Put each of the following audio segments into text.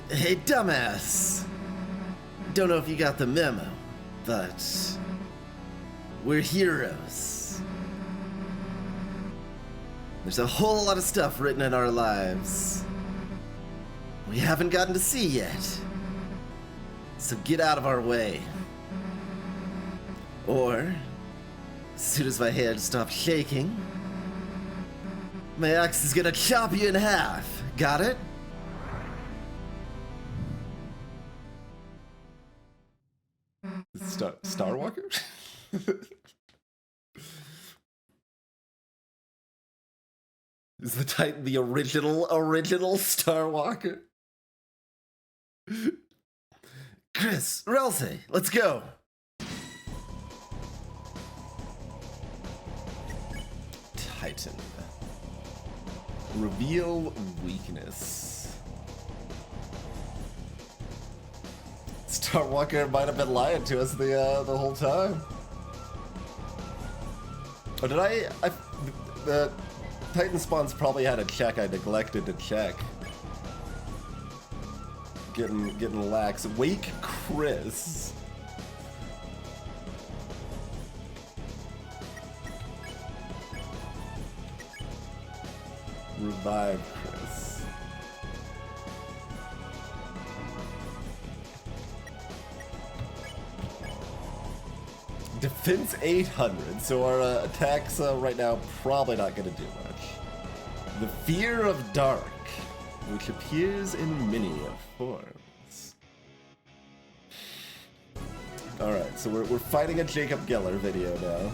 Hey, dumbass! Don't know if you got the memo, but we're heroes. There's a whole lot of stuff written in our lives we haven't gotten to see yet. So get out of our way. Or, as soon as my hand stops shaking, my axe is gonna chop you in half. Got it? Starwalker? Is the Titan the original Starwalker? Chris, Relce, let's go. Titan. Reveal weakness. Starwalker might have been lying to us the whole time. Or did the Titan spawns probably had a check I neglected to check. Getting lax. Wake Chris. Revive Chris. Defense 800, so our attacks right now probably not going to do much. The Fear of Dark, which appears in many forms. Alright, so we're fighting a Jacob Geller video now.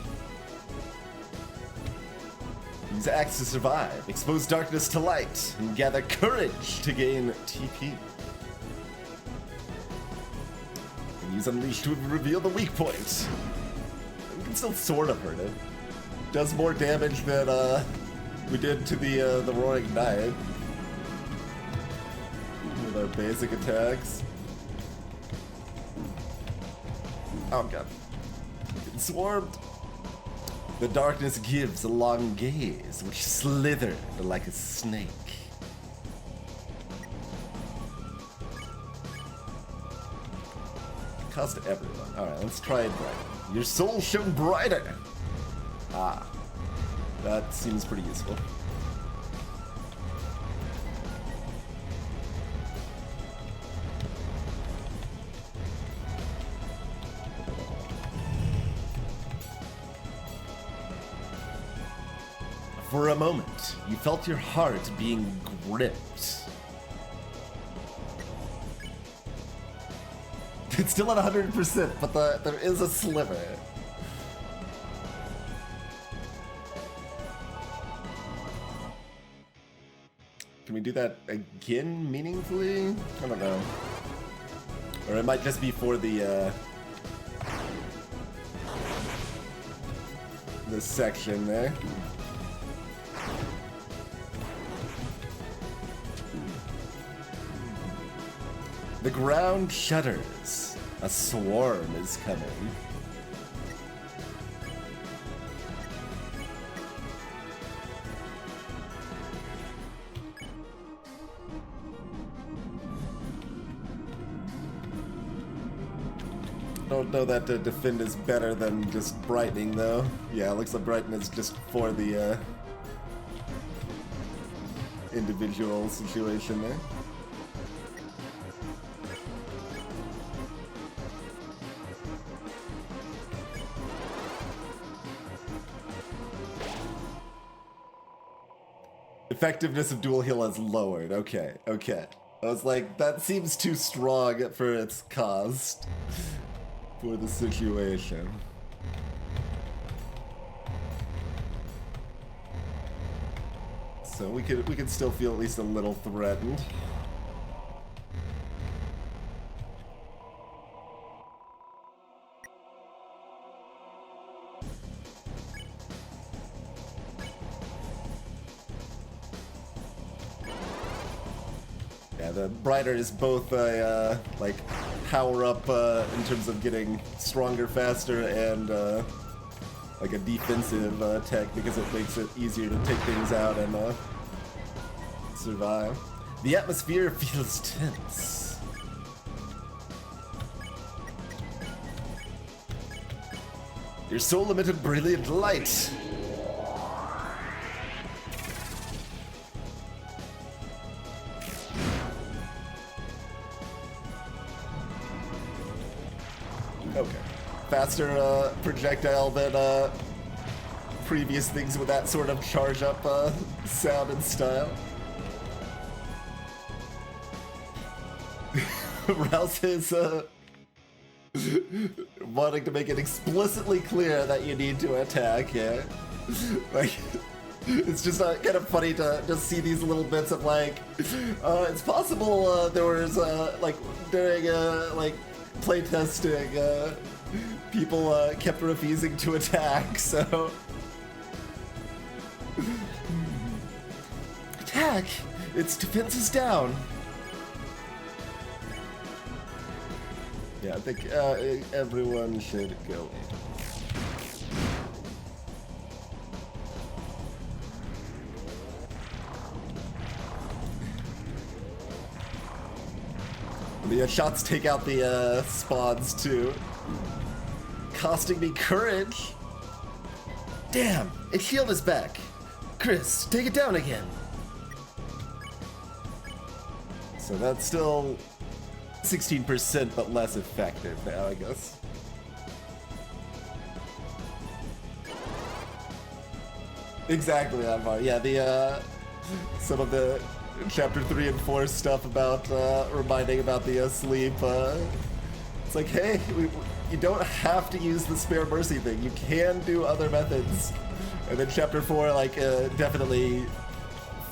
Use axe to survive, expose darkness to light, and gather courage to gain TP. And use Unleash to reveal the weak point. We can still sort of hurt it. Does more damage than we did to the Roaring Knight with our basic attacks. Oh god. Getting swarmed. The darkness gives a long gaze, which slithered like a snake. Cost everyone. Alright, let's try it brighter. Your soul shone brighter! Ah. That seems pretty useful. For a moment, you felt your heart being gripped. It's still at 100%, but there is a sliver. Can we do that again meaningfully? I don't know. Or it might just be for the section there. The ground shudders. A swarm is coming. Don't know that defend is better than just brightening though. Yeah, it looks like brighten is just for the individual situation there. Effectiveness of dual heal has lowered. Okay, okay. I was like, that seems too strong for its cost for the situation. So we could still feel at least a little threatened. The brighter is both a like power up in terms of getting stronger faster and like a defensive tech because it makes it easier to take things out and survive. The atmosphere feels tense. Your soul emitted brilliant light. Okay. Faster projectile than previous things with that sort of charge up sound and style. Rouse is wanting to make it explicitly clear that you need to attack, yeah. Like, it's just kind of funny to just see these little bits of like, it's possible there was like during like playtesting, people kept refusing to attack, so. Attack! Its defense is down. Yeah, I think everyone should go. The shots take out the spawns too. Costing me courage. Damn, its shield is back. Chris, take it down again. So that's still 16%, but less effective now, I guess. Exactly, Amar. Yeah, the some of the chapter 3 and 4 stuff about reminding about the sleep. It's like, hey, you don't have to use the spare mercy thing. You can do other methods. And then chapter 4, like, definitely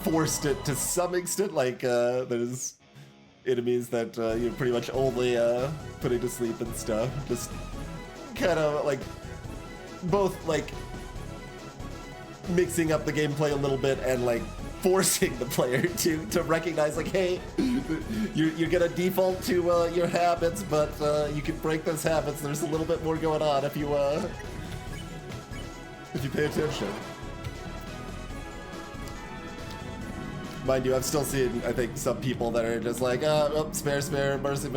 forced it to some extent. Like, there's enemies that you're pretty much only putting to sleep and stuff. Just kind of like both like mixing up the gameplay a little bit and like forcing the player to recognize like, hey, you're gonna default to your habits, but you can break those habits. There's a little bit more going on if you pay attention. Mind you, I've still seen, I think, some people that are just like, oh, spare, mercy,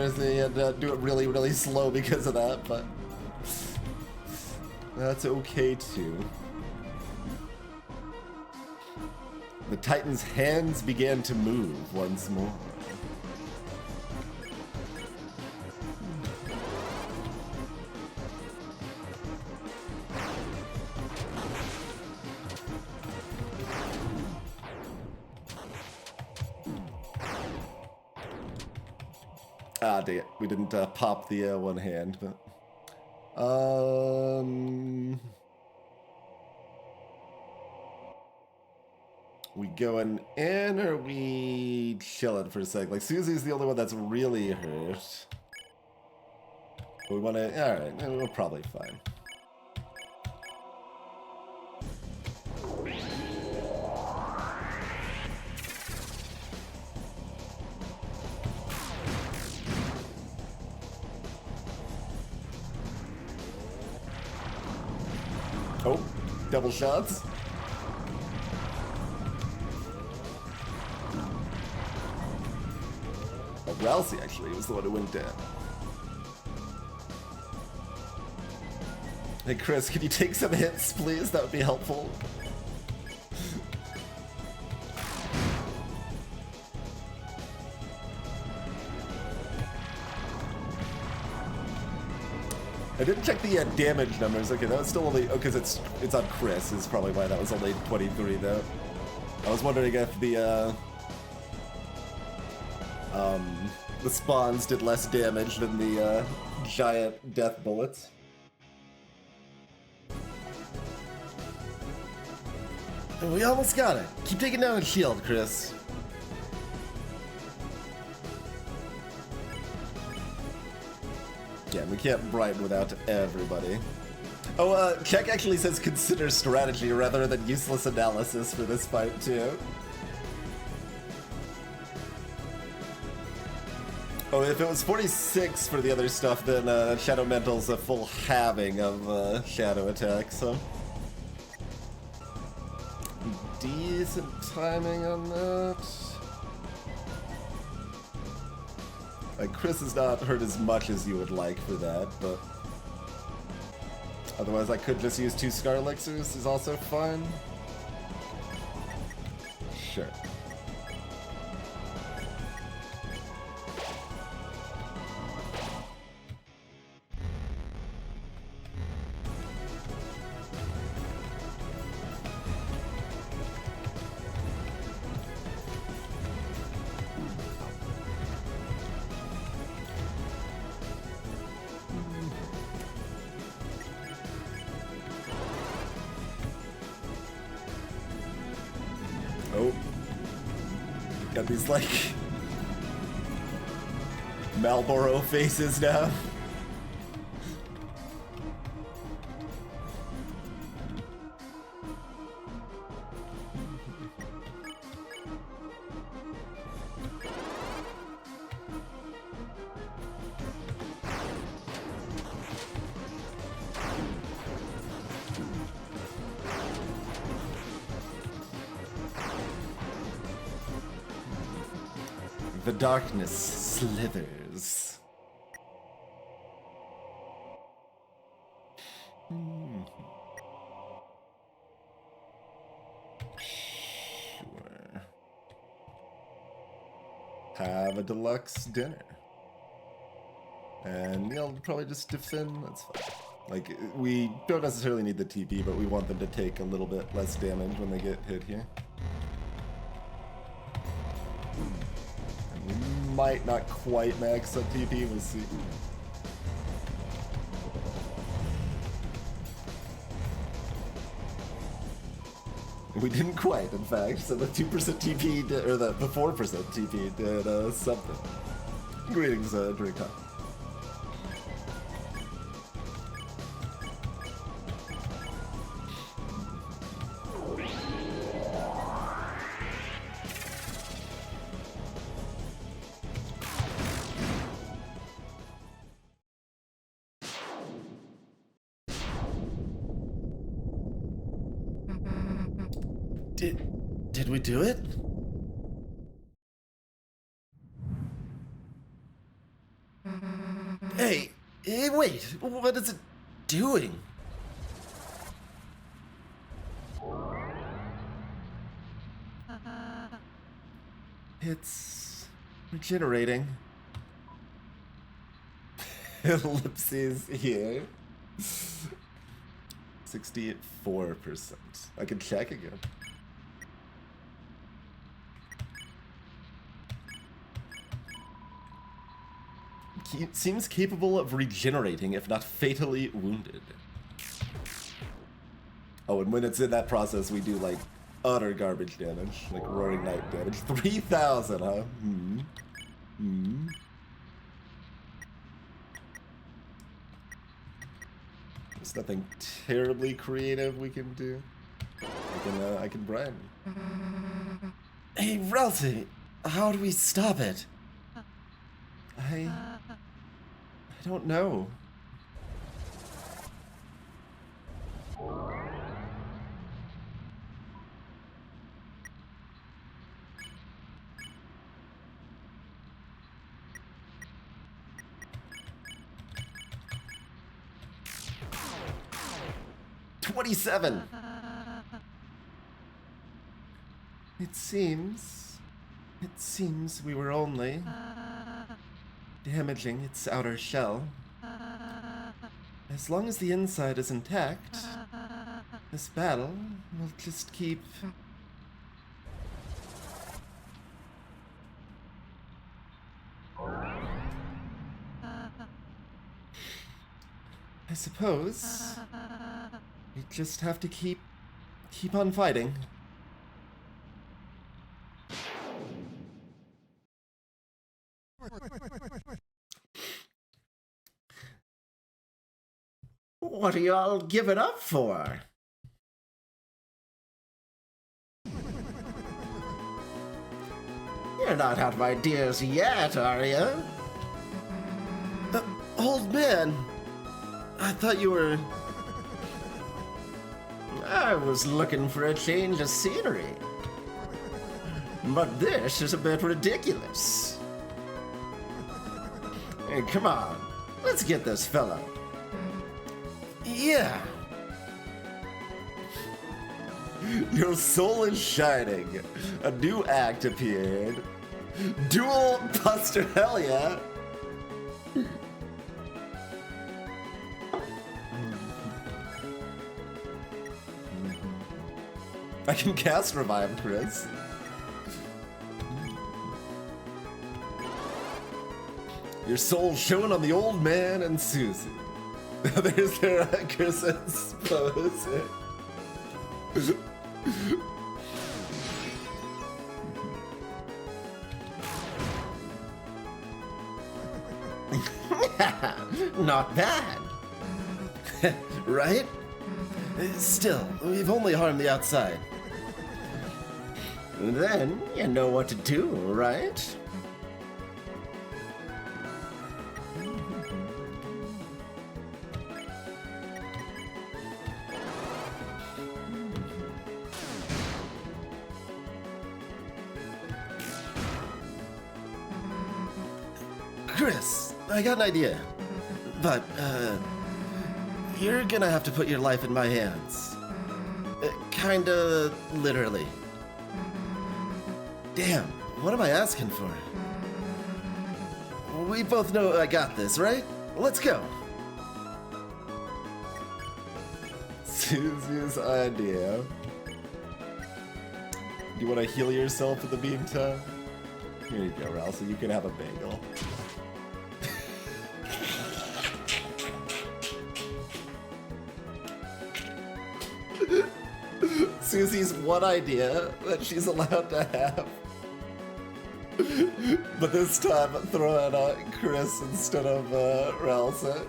and do it really, really slow because of that, but that's okay too. The Titan's hands began to move once more. Ah, dang it. We didn't pop the one hand, but... We going in, or we chilling for a sec? Like, Susie's the only one that's really hurt. But we want to... Alright, we're probably fine. Oh, double shots. Oh, Rousey actually was the one who went down. Hey Chris, can you take some hits, please? That would be helpful. I didn't check the damage numbers. Okay, that was still only... Oh, because it's on Chris is probably why that was only 23, though. I was wondering if the spawns did less damage than the giant death bullets. We almost got it. Keep taking down the shield, Chris. Yeah, we can't brighten without everybody. Oh, Check actually says consider strategy rather than useless analysis for this fight, too. Oh, if it was 46 for the other stuff, then Shadow Mental's a full halving of Shadow Attack, so... Decent timing on that. Like, Chris is not hurt as much as you would like for that, but... Otherwise, I could just use 2 Scar Elixirs, is also fine. Sure. Oh. Got these, like, Marlboro faces now. The darkness slithers. Sure. Have a deluxe dinner. And you'll probably just defend, that's fine. Like, we don't necessarily need the TP, but we want them to take a little bit less damage when they get hit here. Might not quite max up TP, we'll see. We didn't quite, in fact, so the 2% TP, or the 4% TP did something. Greetings, Drake. 'Did we do it? Hey, wait, what is it doing? It's regenerating. Ellipses here. 64%. I can check again. Seems capable of regenerating if not fatally wounded. Oh, and when it's in that process, we do like utter garbage damage, like Roaring Knight damage. 3,000, huh? There's nothing terribly creative we can do. I can bribe. Hey, Ralsei, how do we stop it? I don't know. $27. It seems we were only damaging its outer shell. As long as the inside is intact, this battle will just keep... I suppose we just have to keep on fighting. What are y'all giving up for? You're not out of ideas yet, are you? Old man, I thought you were... I was looking for a change of scenery. But this is a bit ridiculous. Hey, come on. Let's get this fella. Yeah. Your soul is shining. A new act appeared. Dual Buster, hell yeah. I can cast Revive, Chris. Your soul shone on the old man and Susie. There's their Chris's pose. Not bad. Right? Still, we've only harmed the outside. Then you know what to do, right? Chris, I got an idea. But, you're gonna have to put your life in my hands. Kinda literally. Damn, what am I asking for? We both know I got this, right? Let's go. Susie's idea. You want to heal yourself in the meantime? Here you go, Ralph, so you can have a bagel. Susie's one idea that she's allowed to have. But this time, throw in Chris instead of Ralsa.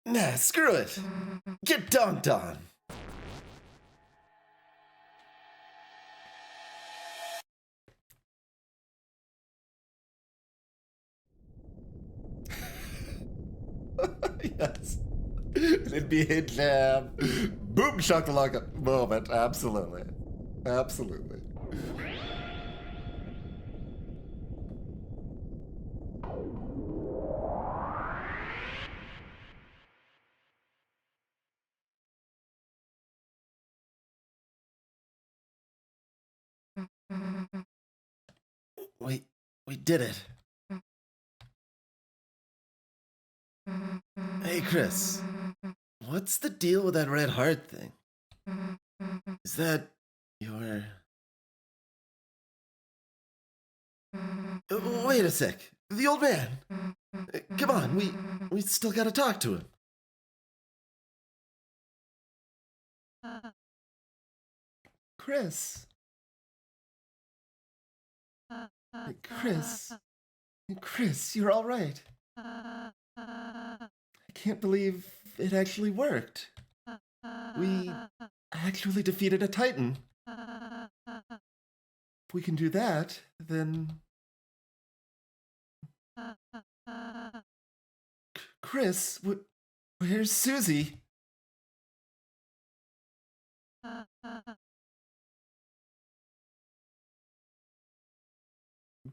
Nah, screw it. Get dunked on. Yes. It'd be a jam. Boom shakalaka moment. Absolutely. Absolutely. We did it. Hey, Chris. What's the deal with that red heart thing? Is that your... Wait a sec. The old man. Come on, we still gotta talk to him. Chris. Chris, you're all right. I can't believe it actually worked. We actually defeated a Titan. If we can do that, then... Chris, where's Susie?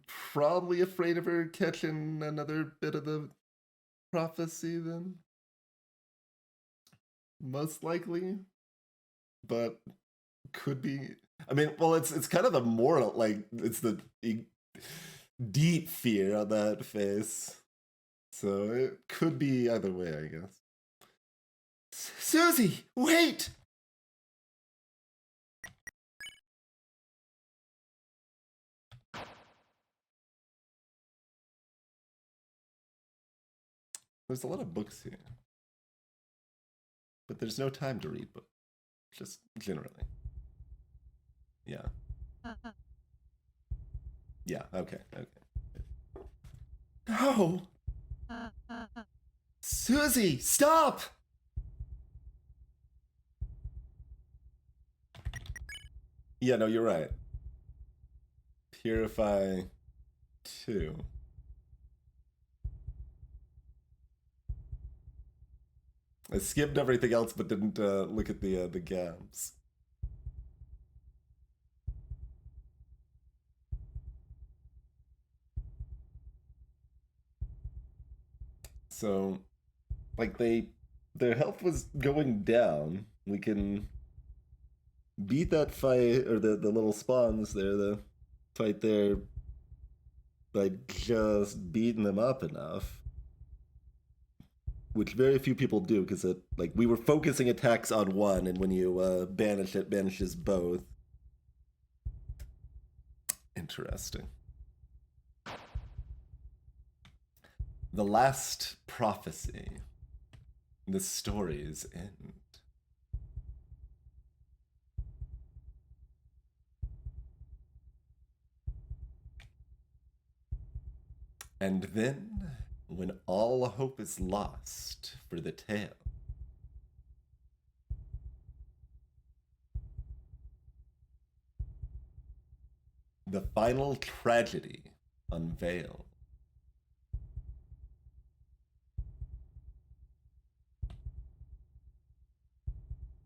Probably afraid of her catching another bit of the prophecy then. Most likely. But could be. I mean, well, it's kind of the moral, like, it's the deep fear on that face. So it could be either way, I guess. Susie, wait! There's a lot of books here. But there's no time to read books. Just generally. Yeah. Yeah, okay. No! Susie, stop! Yeah, no, you're right. Purify 2. I skimmed everything else, but didn't look at the gaps. So, like, their health was going down. We can beat that fight, or the little spawns there, the fight there, by just beating them up enough. Which very few people do, because like we were focusing attacks on one, and when you banish it, banishes both. Interesting. The last prophecy. The story's end. And then, when all hope is lost for the tale, the final tragedy unveiled.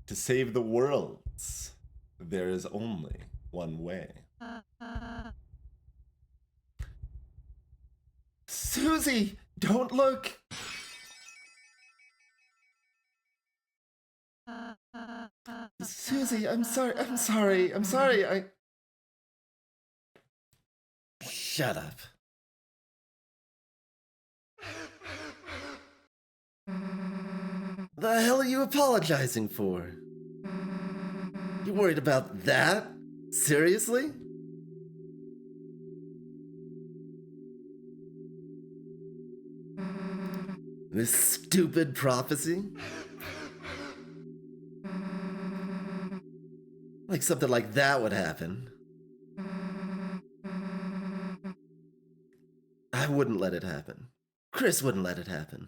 To save the worlds, there is only one way. Susie, don't look! Susie, I'm sorry, Shut up. The hell are you apologizing for? You worried about that? Seriously? This stupid prophecy? Like something like that would happen. I wouldn't let it happen. Chris wouldn't let it happen.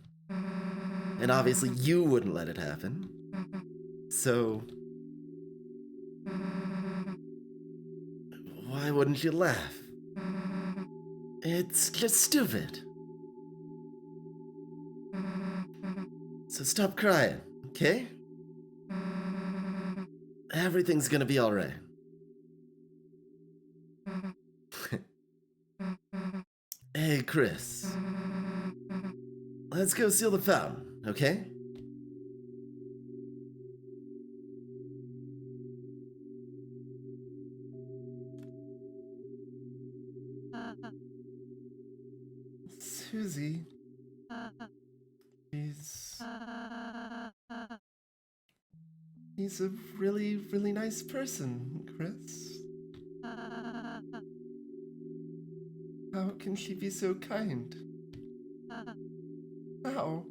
And obviously you wouldn't let it happen. So... why wouldn't you laugh? It's just stupid. So stop crying, okay? Everything's gonna be alright. Hey, Chris. Let's go seal the fountain, okay? Susie. He's a really, really nice person, Chris. How can she be so kind? How?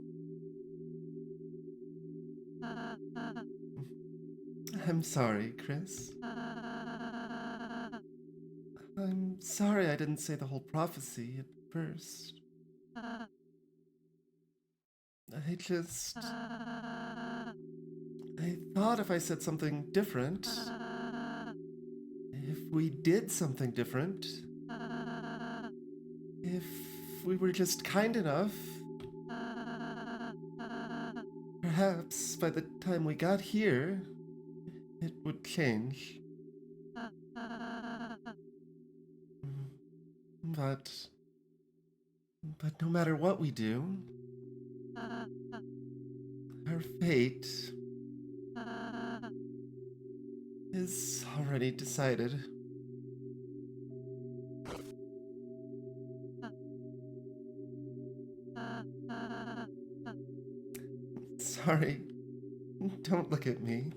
I'm sorry, Chris. I'm sorry I didn't say the whole prophecy at first. I thought if I said something different, if we did something different, if we were just kind enough, perhaps by the time we got here, it would change. But no matter what we do, our fate is already decided. Sorry. Don't look at me.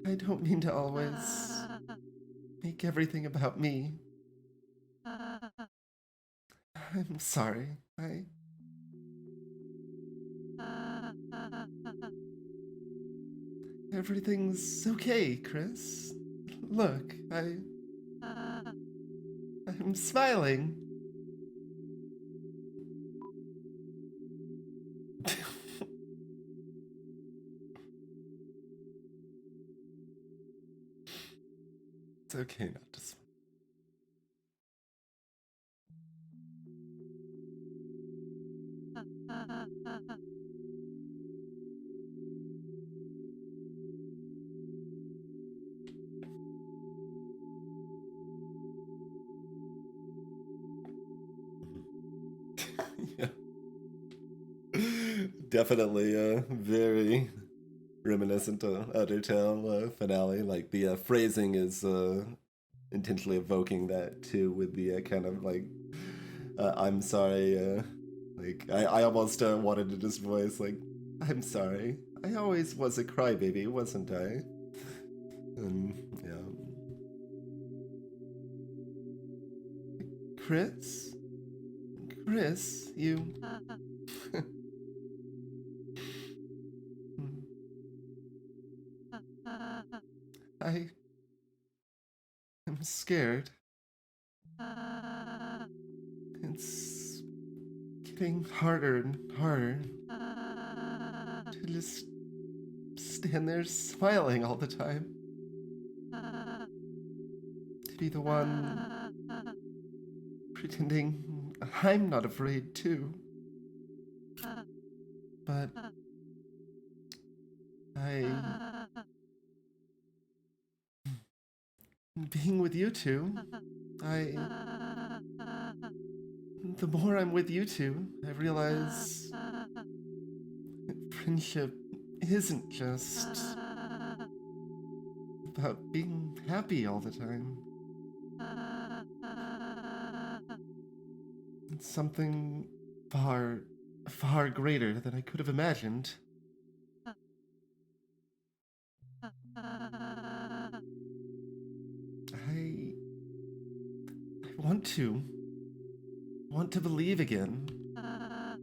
I don't mean to always make everything about me. I'm sorry. Everything's okay, Chris. Look, I'm smiling. It's okay not to smile. Definitely very reminiscent of Undertale finale. Like the phrasing is intentionally evoking that too, with the kind of like, I'm sorry. Like I almost wanted to just voice like, I'm sorry. I always was a crybaby, wasn't I? And yeah. Chris, you. I am scared. It's getting harder and harder to just stand there smiling all the time. To be the one pretending I'm not afraid too. But being with you two, the more I'm with you two, I realize friendship isn't just about being happy all the time. It's something far, far greater than I could have imagined. I want to believe again. I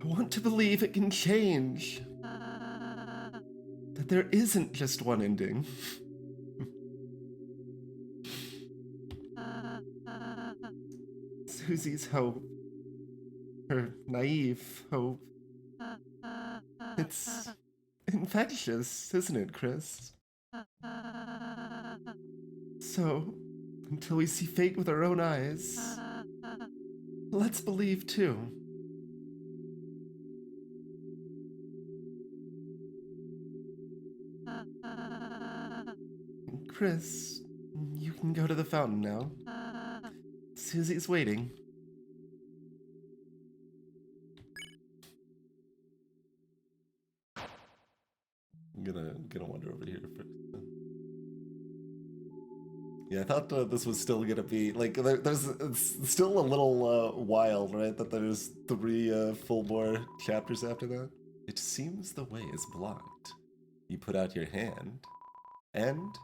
want to believe it can change. That there isn't just one ending. Susie's hope, her naive hope, it's infectious, isn't it, Chris? So, until we see fate with our own eyes, let's believe too. Chris, you can go to the fountain now. Susie's waiting. I'm gonna wander over here first. Yeah, I thought this was still gonna be like it's still a little wild, right? That there's 3 full more chapters after that. It seems the way is blocked. You put out your hand, and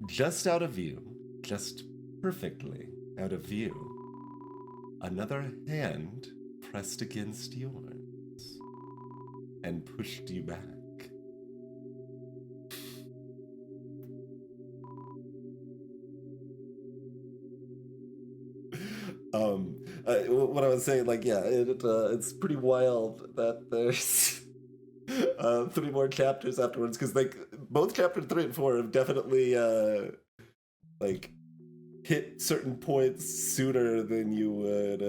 just out of view, just perfectly out of view, another hand pressed against yours and pushed you back. What I was saying, like, yeah, it's pretty wild that there's 3 more chapters afterwards, because like both chapter 3 and 4 have definitely like hit certain points sooner than you would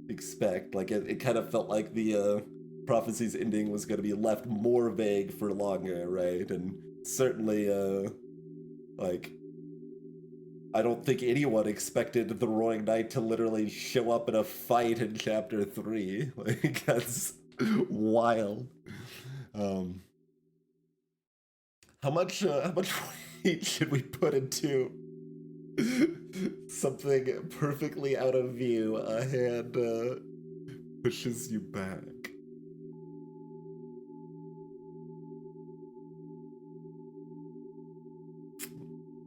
expect. Like it kind of felt like the prophecy's ending was going to be left more vague for longer, right? And certainly like I don't think anyone expected the Roaring Knight to literally show up in a fight in chapter 3. Like, that's wild. How much weight should we put into something perfectly out of view? A hand pushes you back.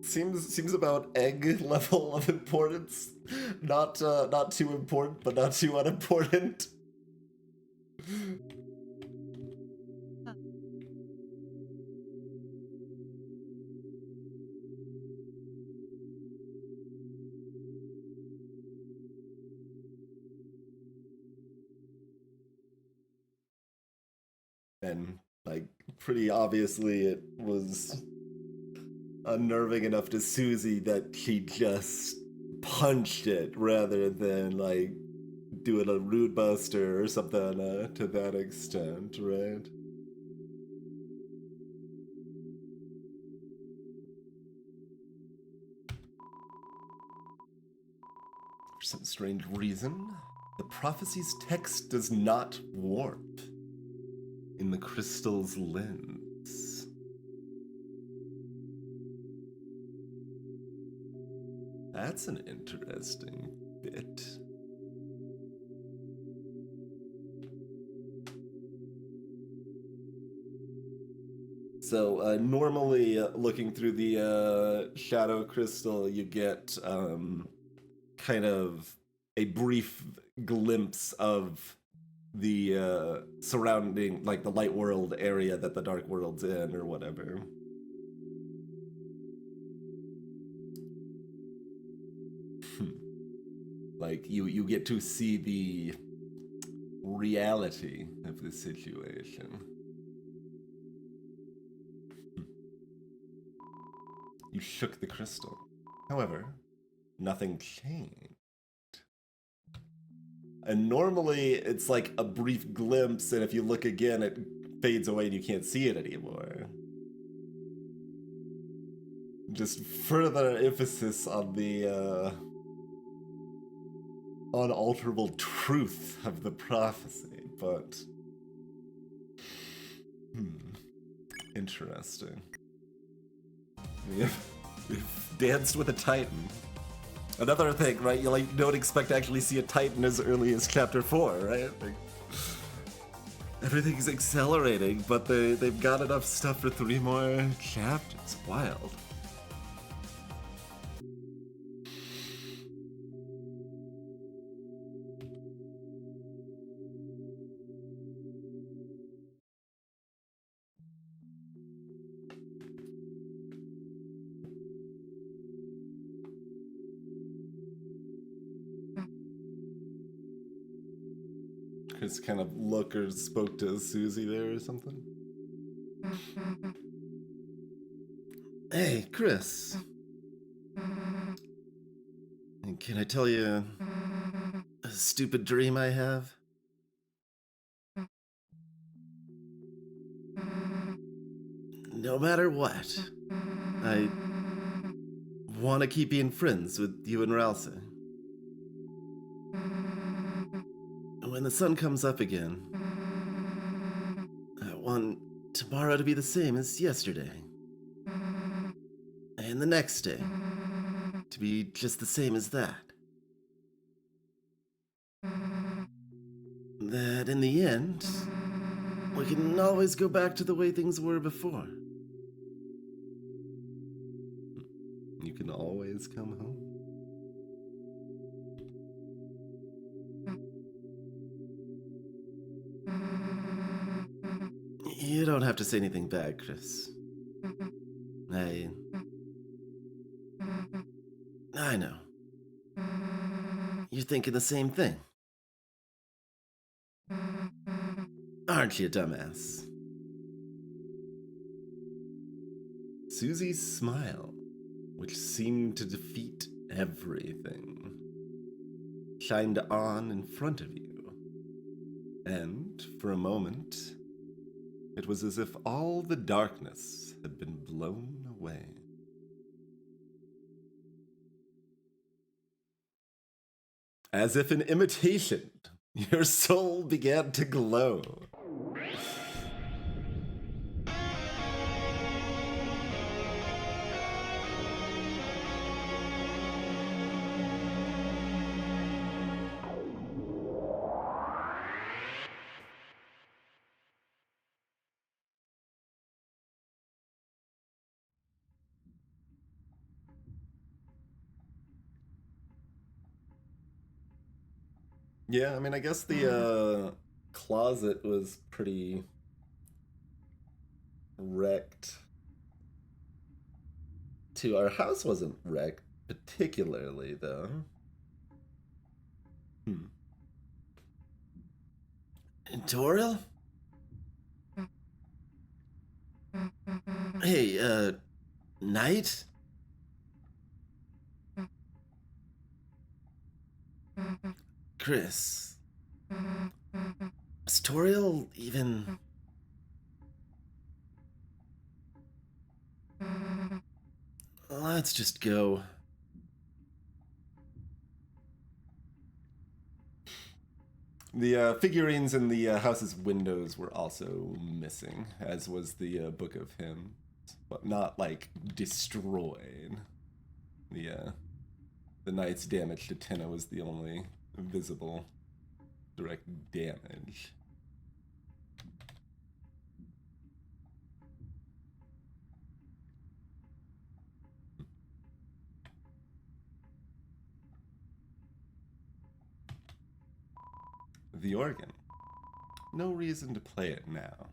Seems about egg level of importance. Not too important, but not too unimportant. And like pretty obviously it was unnerving enough to Susie that she just punched it rather than like doing a rude buster or something to that extent, right? For some strange reason, The prophecy's text does not warp in the crystal's lens. That's an interesting bit. So normally, looking through the shadow crystal, you get kind of a brief glimpse of the surrounding, like the light world area that the dark world's in, or whatever. Like you get to see the reality of the situation. You shook the crystal. However, nothing changed. And normally it's like a brief glimpse, and if you look again, it fades away and you can't see it anymore. Just further emphasis on the unalterable truth of the prophecy, but interesting. We've danced with a Titan. Another thing, right? You don't expect to actually see a Titan as early as chapter 4, right? Like, everything's accelerating, but they've got enough stuff for 3 more chapters. Wild. Chris kind of looked or spoke to Susie there or something. Hey, Chris. Can I tell you a stupid dream I have? No matter what, I want to keep being friends with you and Ralsei. When the sun comes up again, I want tomorrow to be the same as yesterday. And the next day to be just the same as that. That in the end, we can always go back to the way things were before. You can always come home. You don't have to say anything bad, Chris. I know. You're thinking the same thing. Aren't you, dumbass? Susie's smile, which seemed to defeat everything, shined on in front of you. And, for a moment, it was as if all the darkness had been blown away. As if in imitation, your soul began to glow. Yeah, I mean, I guess the closet was pretty wrecked. Too. Our house wasn't wrecked particularly, though. Toriel? Hey, Knight? Chris. Is Toriel even... Let's just go. The figurines in the house's windows were also missing, as was the Book of Hymns, but not like destroyed. The knight's damage to Tenna was the only visible direct damage. The organ. No reason to play it now.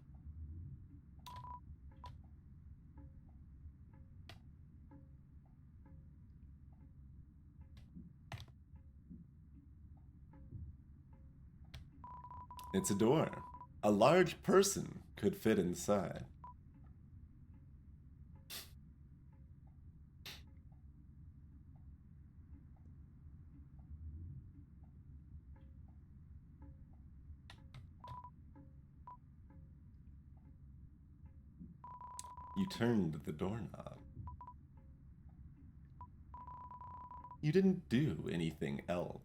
It's a door. A large person could fit inside. You turned the doorknob. You didn't do anything else.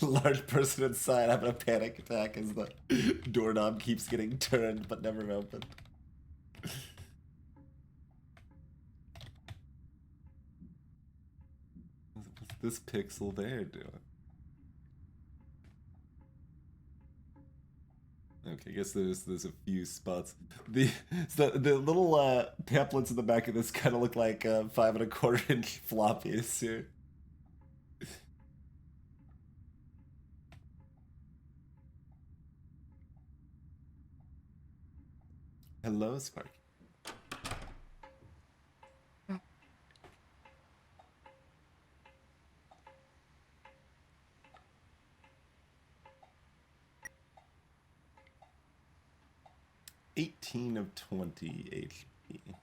Large person inside having a panic attack as the doorknob keeps getting turned but never opened. What's this pixel there doing? Okay, I guess there's a few spots. The little pamphlets in the back of this kind of look like 5 1/4 inch floppies here. Hello, Sparky. $18 of 20 HP.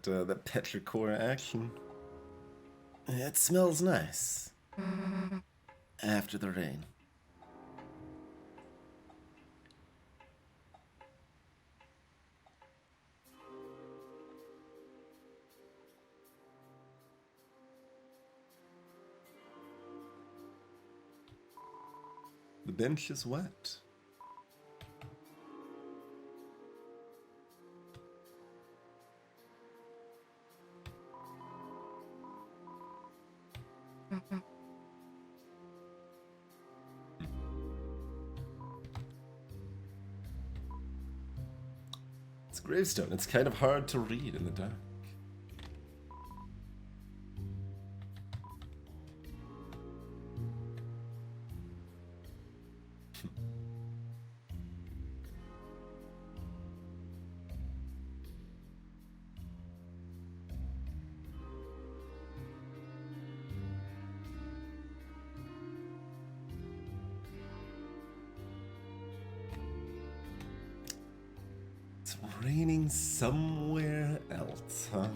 That petrichor action. It smells nice. After the rain. The bench is wet. It's a gravestone. It's kind of hard to read in the dark. It's raining somewhere else, huh?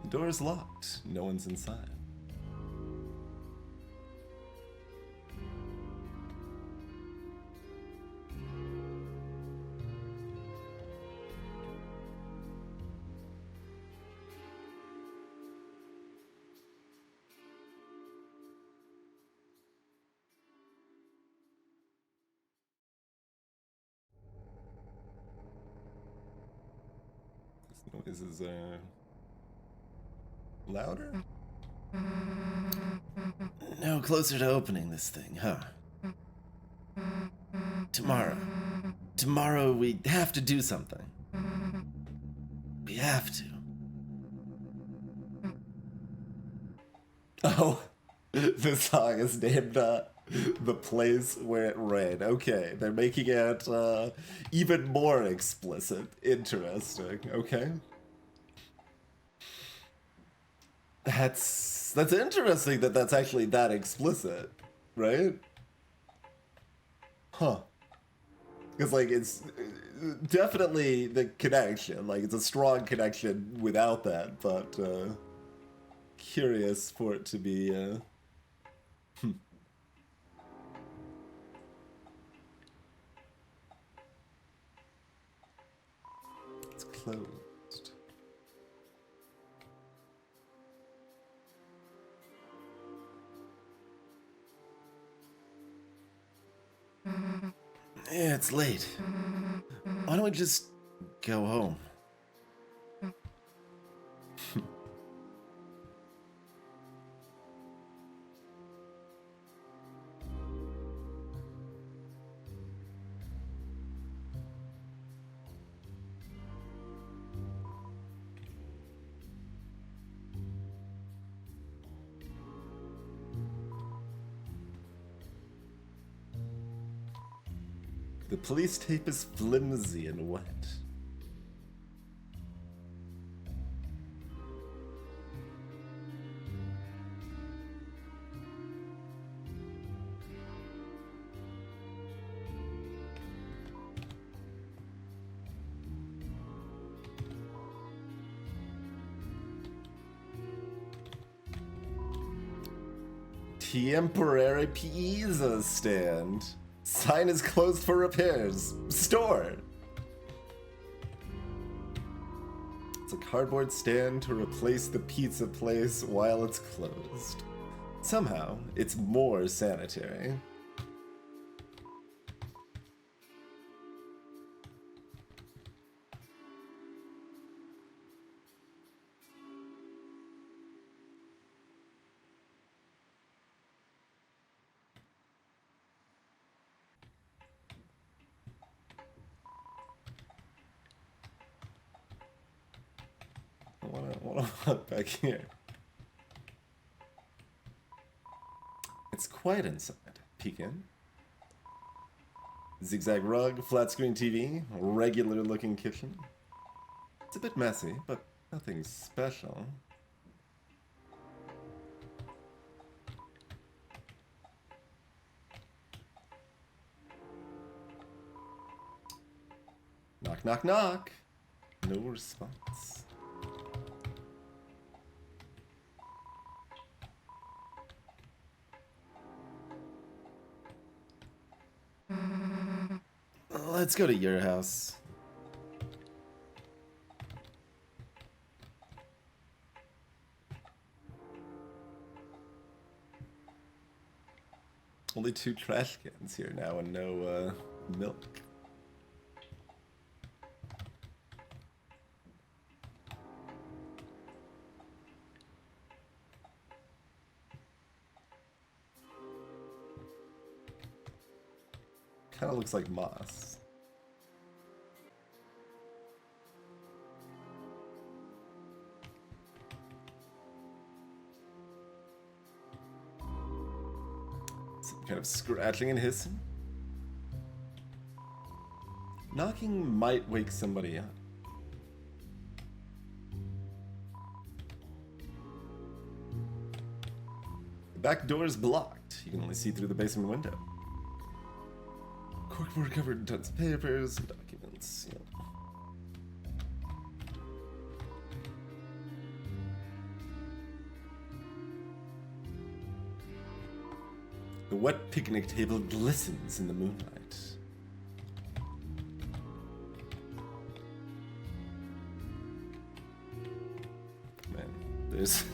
The door is locked. No one's inside. Noises are louder? No closer to opening this thing, huh? Tomorrow. Tomorrow we have to do something. We have to. Oh, the song is named The Place Where It Rained. Okay, they're making it even more explicit. Interesting. Okay. That's interesting that that's actually that explicit, right? Huh. Because, like, it's definitely the connection. Like, it's a strong connection without that, but curious for it to be It's closed. Yeah, it's late. Why don't we just go home? The police tape is flimsy and wet. Temporary pizza stand. Sign is closed for repairs. Store. It's a cardboard stand to replace the pizza place while it's closed. Somehow, it's more sanitary. What do I want back here? It's quiet inside. Peek in. Zigzag rug, flat screen TV, regular looking kitchen. It's a bit messy, but nothing special. Knock, knock, knock. No response. Let's go to your house. Only 2 trash cans here now and no milk. Kind of looks like moss. Some kind of scratching and hissing. Knocking might wake somebody up. The back door is blocked. You can only see through the basement window. Corkboard covered in tons of papers and documents. Yeah. The wet picnic table glistens in the moonlight. Man, there's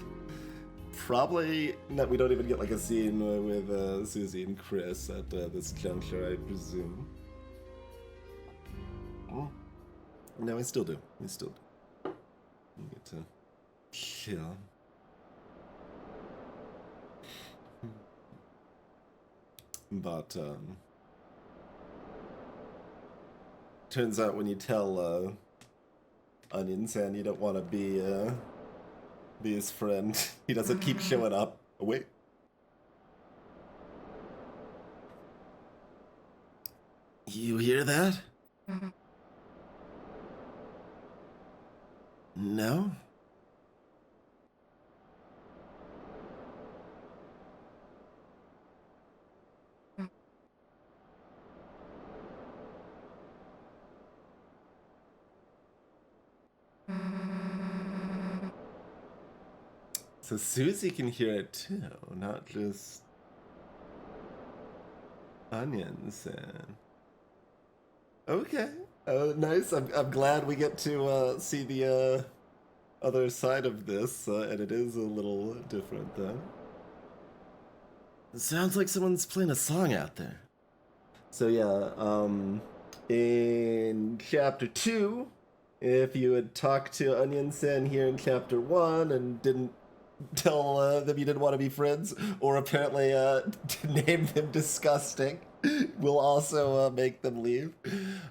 probably that we don't even get like a scene with Susie and Chris at this juncture, I presume. No, we still do. We still do. Get to chill. But turns out when you tell Onion San you don't want to be his friend, he doesn't keep showing up. Oh, wait. You hear that? No? So Susie can hear it too, not just Onion San. Okay. Nice. I'm glad we get to see the other side of this, and it is a little different, though. It sounds like someone's playing a song out there. So yeah, in chapter 2, if you had talked to Onion Sen here in chapter 1 and didn't tell them you didn't want to be friends, or apparently name them disgusting, we'll also make them leave.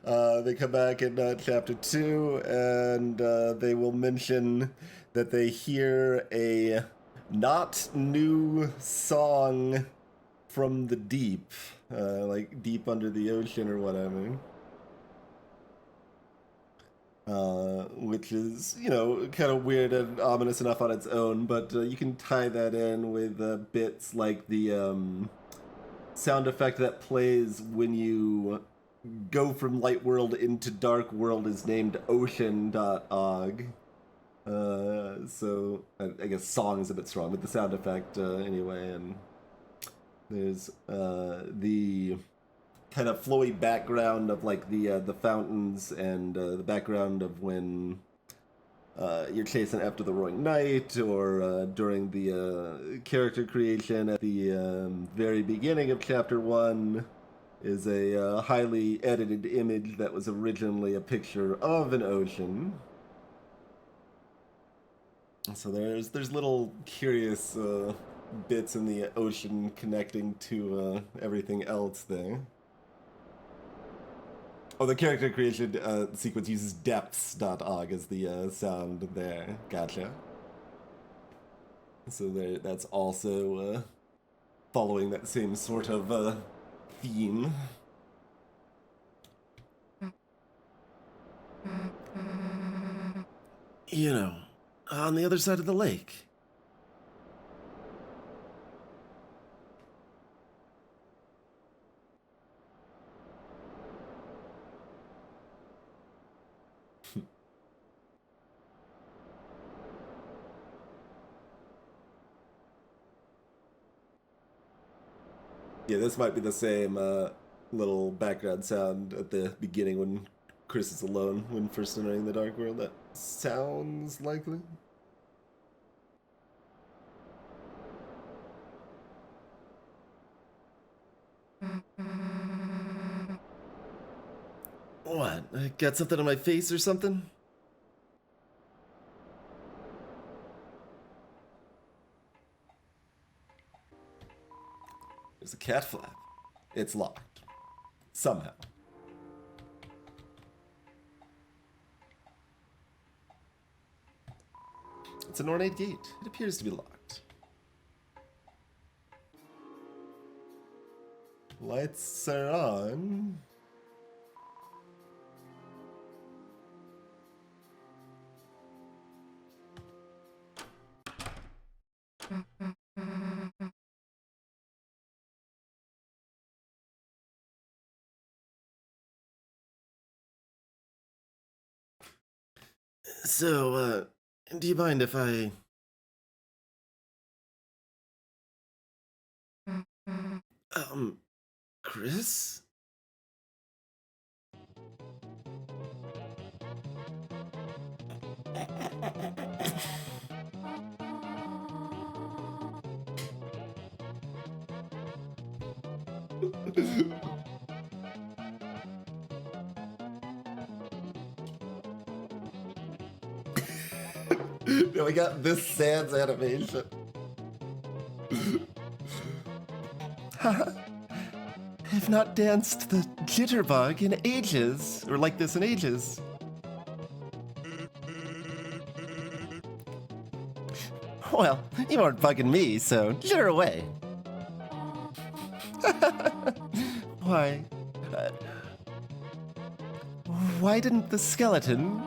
They come back in chapter 2, and they will mention that they hear a not new song from the deep, like deep under the ocean or whatever. Which is, you know, kind of weird and ominous enough on its own, but you can tie that in with bits like the sound effect that plays when you go from light world into dark world is named ocean.og. So I guess song is a bit strong, but the sound effect anyway, and there's the kind of flowy background of like the fountains, and the background of when you're chasing after the roaring knight, or during the character creation at the very beginning of chapter 1 is a highly edited image that was originally a picture of an ocean. So there's little curious bits in the ocean connecting to everything else there. Oh, the character creation sequence uses depths.og as the sound there. Gotcha. So there, that's also following that same sort of theme. You know, on the other side of the lake. Yeah, this might be the same little background sound at the beginning when Chris is alone when first entering the Dark World. That sounds likely. What? I got something on my face or something? There's a cat flap. It's locked. Somehow. It's an ornate gate. It appears to be locked. Lights are on. So, do you mind if I... Chris? Yeah, we got this Sans animation. I've not danced the jitterbug in ages, or like this in ages. Well, you aren't bugging me, so jitter away. Why? Why didn't the skeleton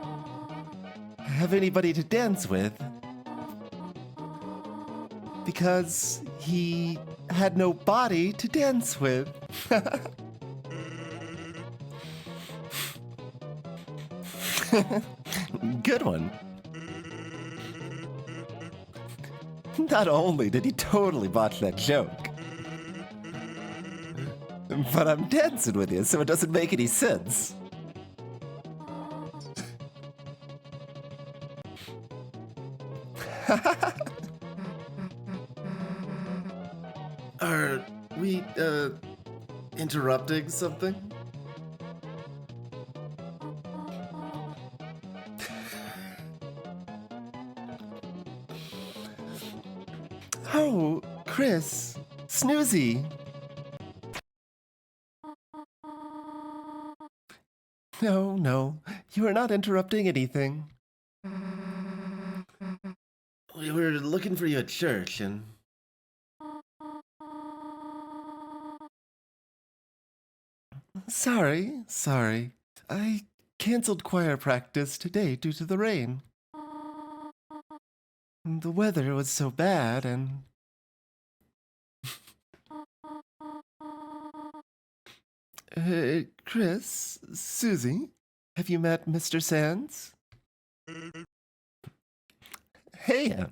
have anybody to dance with? Because he had no body to dance with. Good one. Not only did he totally botch that joke, but I'm dancing with you, so it doesn't make any sense. Are we, interrupting something? Oh, Chris, Snoozy. No, you are not interrupting anything. We were looking for you at church, and... Sorry. I canceled choir practice today due to the rain. The weather was so bad, and... Chris, Susie, have you met Mr. Sands? Hey.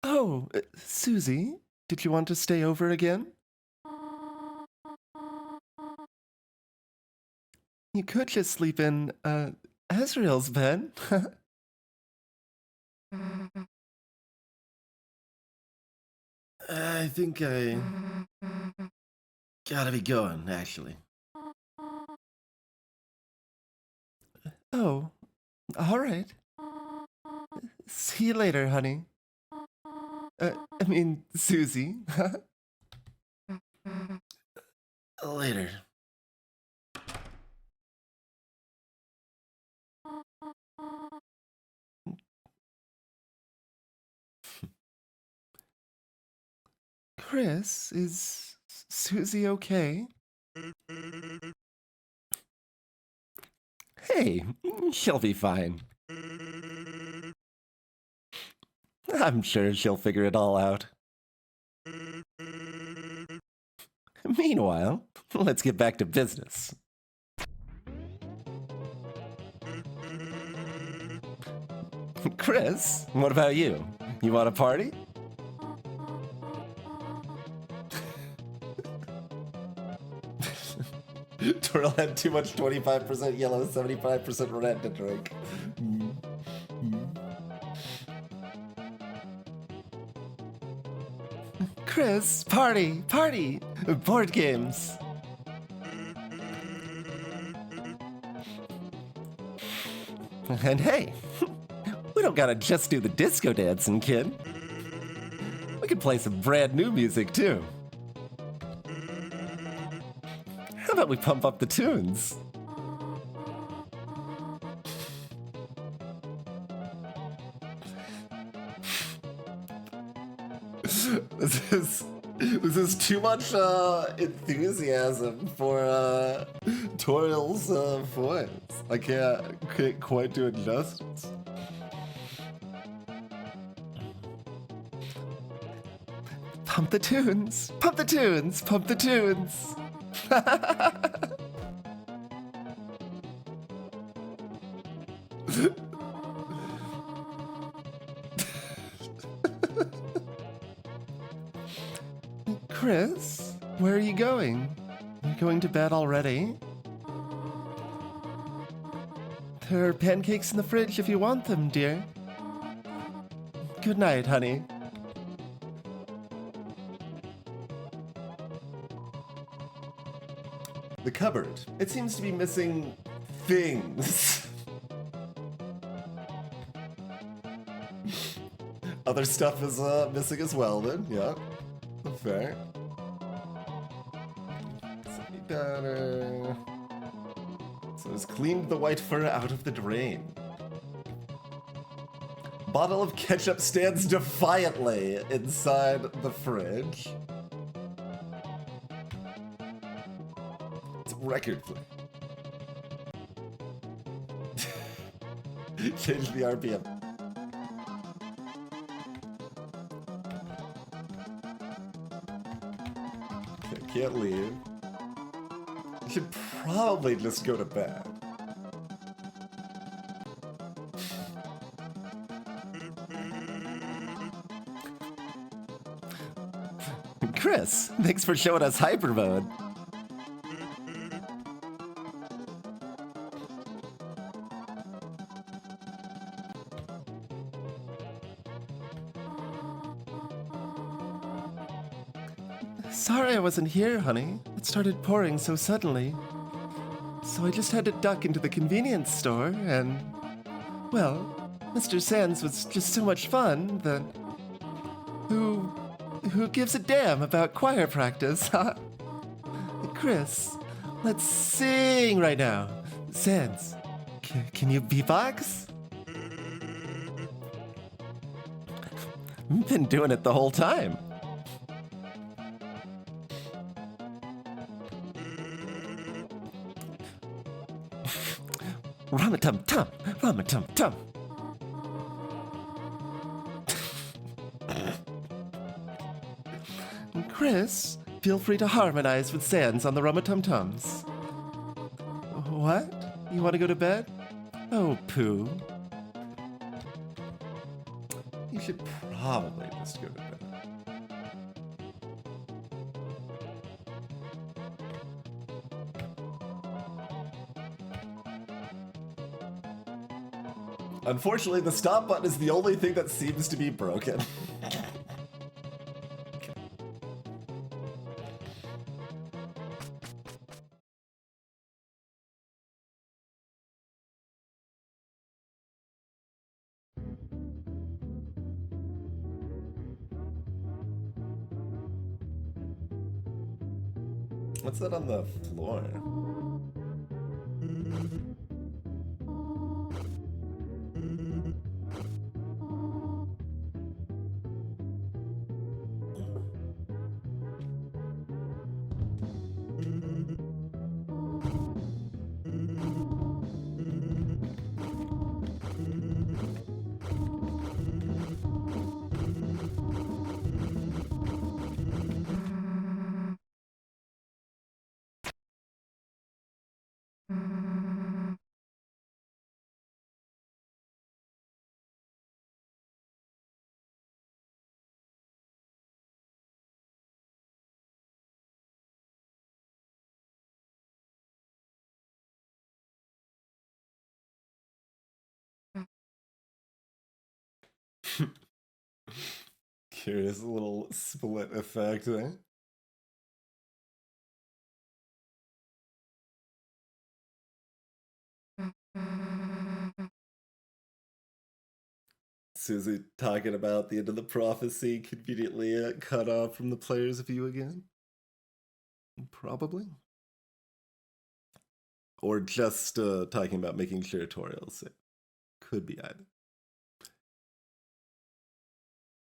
Oh, Susie, did you want to stay over again? You could just sleep in, Azrael's bed. I think I gotta be going, actually. Oh, all right. See you later, honey. Susie. Later. Chris, is Susie okay? Hey, she'll be fine. I'm sure she'll figure it all out. Meanwhile, let's get back to business. Chris, what about you? You want a party? Twirl had too much 25% yellow, 75% red to drink. Chris, party! Board games! And hey, we don't gotta just do the disco dancing, kid. We can play some brand new music, too. How about we pump up the tunes? This is too much enthusiasm for Toriel's voice. I can't quite do it justice. Pump the tunes! Pump the tunes! Pump the tunes! Chris, where are you going? You going to bed already? There are pancakes in the fridge if you want them, dear. Good night, honey. The cupboard. It seems to be missing things. Other stuff is missing as well then, yeah. Fair. So it's cleaned the white fur out of the drain. Bottle of ketchup stands defiantly inside the fridge. It's a record player. Change the RPM. Okay, can't leave. You should probably just go to bed. Chris, thanks for showing us hyper mode. Sorry I wasn't here, honey. It started pouring so suddenly. So I just had to duck into the convenience store and... well, Mr. Sands was just so much fun that... Who gives a damn about choir practice, huh? Chris, let's sing right now. Sands, can you beatbox? I've been doing it the whole time. Ramatum-tum, ramatum-tum. Chris, feel free to harmonize with Sands on the Ramatum-tums. What? You want to go to bed? Oh, poo. You should probably just go to bed. Unfortunately, the stop button is the only thing that seems to be broken. What's that on the floor? Curious little split effect there. Susie talking about the end of the prophecy conveniently cut off from the player's view again? Probably. Or just talking about making curatorials. It could be either.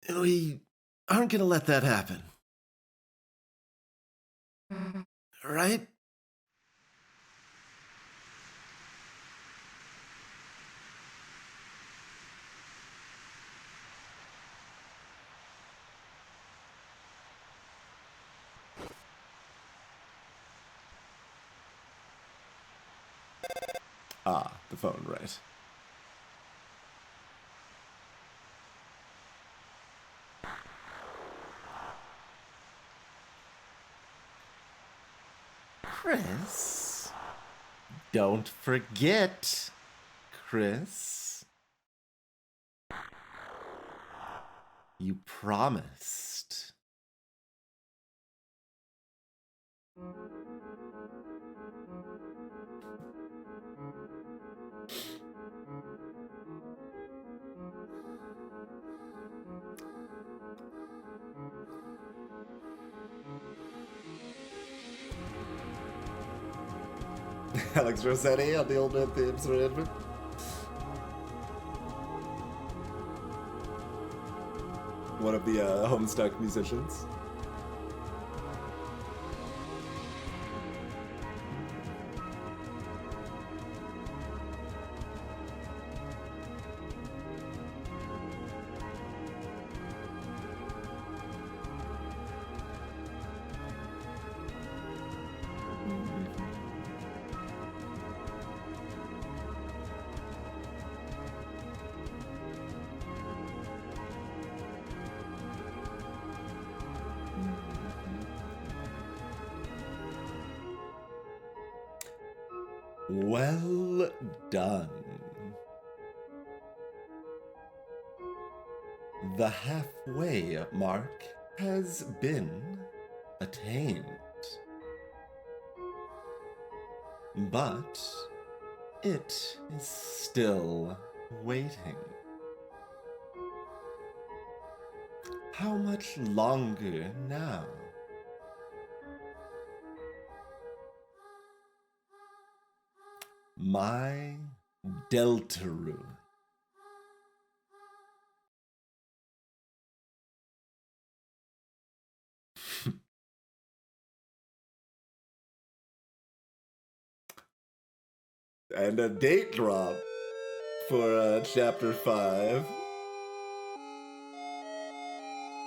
We aren't gonna let that happen. Right? Ah, the phone, right. Chris, don't forget, Chris. You promised. Alex Rossetti on the old man themes arrangement. One of the Homestuck musicians. Well done. The halfway mark has been attained. But it is still waiting. How much longer now? My Deltarune. And a date drop for Chapter 5.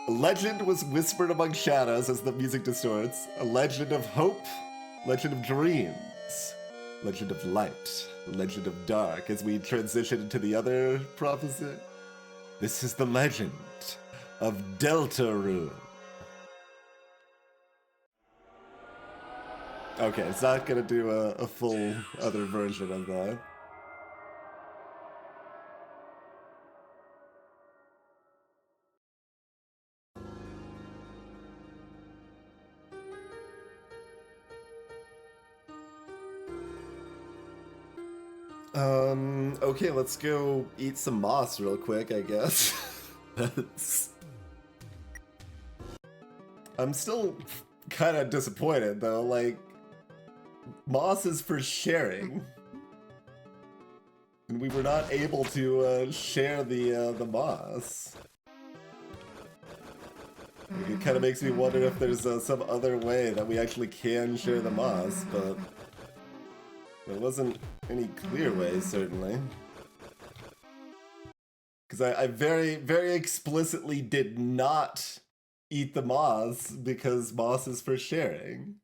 A legend was whispered among shadows as the music distorts. A legend of hope, legend of dreams. Legend of light, legend of dark, as we transition into the other prophecy. This is the legend of Deltarune. Okay, it's not gonna do a full other version of that. Okay, let's go eat some moss real quick, I guess. I'm still kind of disappointed, though. Like, moss is for sharing. And we were not able to share the moss. It kind of makes me wonder if there's some other way that we actually can share the moss, but there wasn't any clear way, certainly. Because I very, very explicitly did not eat the moss because moss is for sharing.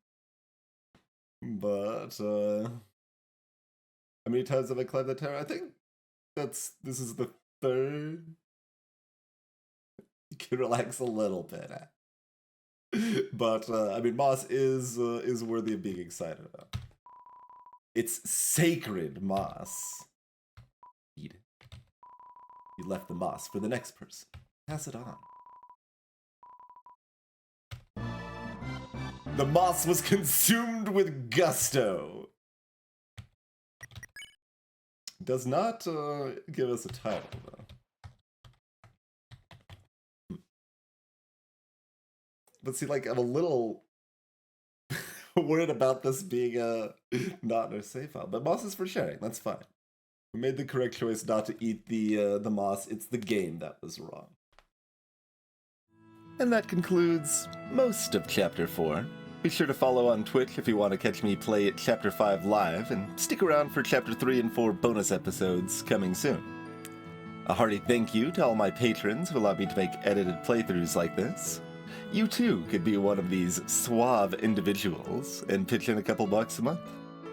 But, how many times have I climbed the tower? I think this is the third. You can relax a little bit. But, I mean, moss is worthy of being excited about. It's sacred moss. Eat it. You left the moss for the next person. Pass it on. The moss was consumed with gusto. Does not give us a title, though. But see, like, I'm a little worried about this being not in our save file. But moss is for sharing. That's fine. We made the correct choice not to eat the moss. It's the game that was wrong. And that concludes most of Chapter 4. Be sure to follow on Twitch if you want to catch me play at Chapter 5 live, and stick around for Chapter 3 and 4 bonus episodes coming soon. A hearty thank you to all my patrons who allow me to make edited playthroughs like this. You too could be one of these suave individuals and pitch in a couple bucks a month.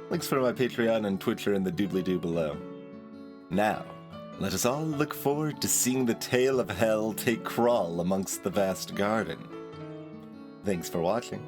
Links for my Patreon and Twitch are in the doobly-doo below. Now, let us all look forward to seeing the tale of hell take crawl amongst the vast garden. Thanks for watching.